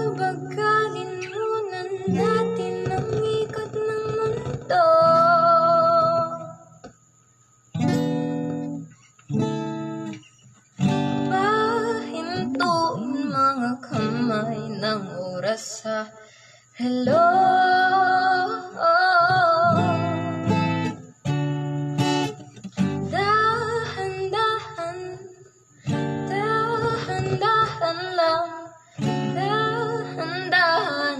Pabagalin muna natin ang ikot ng mundo. Pahintuin mga kamay ng oras sa hello. Dahan-dahan, dahan-dahan lang. Dahan-dahan,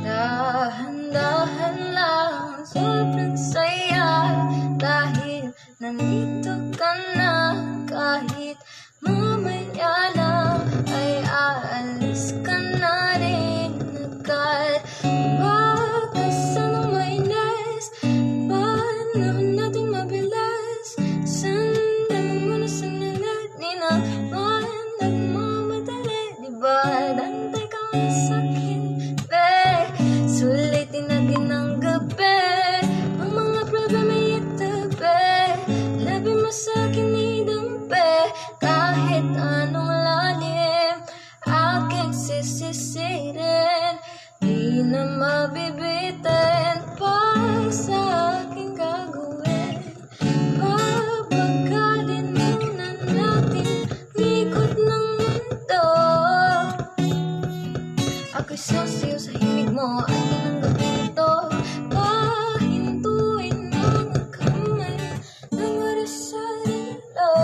dahan-dahan lang. Sobrang saya dahil nandito ka na. Kahit mamaya lang ay aalis ka na rin agad. Bakas ng mainis, panahon natin mabilis. Sandal mo muna sandali, di naman nagmamadali. Diba dantay ka na sa'kin, be? Sulitin natin ang gabi, ang mga problema itabi. Labi mo sa'kin idampi, kahit anong lalim aking sisisirin. Di na mabibitin pa sa aking gagawin. Pabagalin muna natin ikot ng mundo. Ako'y sasayaw sa himig mo at tinanggapin ito. Pahintuin mga kamay ng oras sa relo.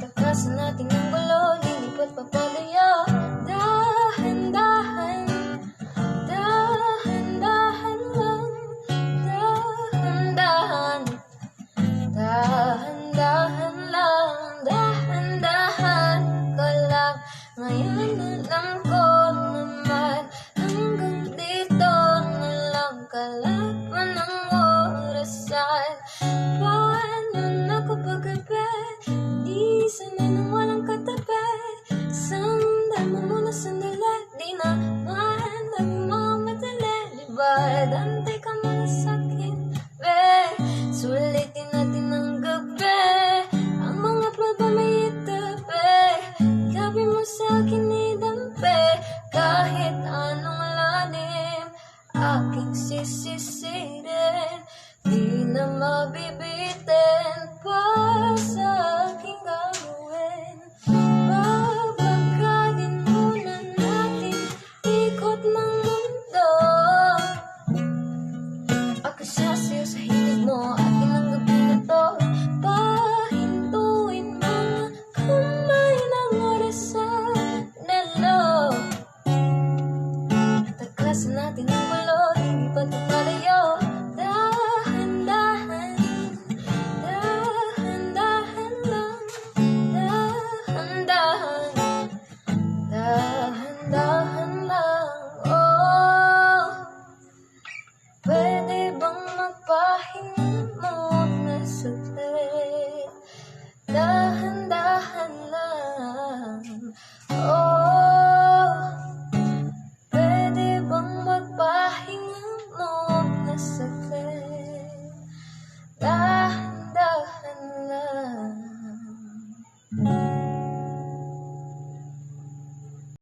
Takasan natin ang gulo, lilipat papalayo. Dahan-dahan, dahan-dahan lang. Dahan-dahan, dahan-dahan lang. Dahan-dahan ka lang. Ngayon alam ko naman, hanggang dito na lang. Kalaban ng orasan. Paano na kapag gabi, di sanay nang walang katabi. Sandal mo muna sandali, di naman nagmamadali. Diba dantay ka muna sa'kin, be? Sulitin natin ang gabi, ang mga problema itabi. Gabi mo sa'kin idampi, kahit anong lalim aking sisisirin. Di na mabibitin pa sa aking gagawin. Pabagalin muna natin ikot ng mundo. Ako'y sasayaw sa hilig mo at tinanggapin ito. Pahintuin mga kamay ng oras sa relo. Takasan natin ang gulo, lilipat papalayo. Dahan-dahan, dahan-dahan lang. Dahan-dahan, dahan-dahan lang. Oh, pwede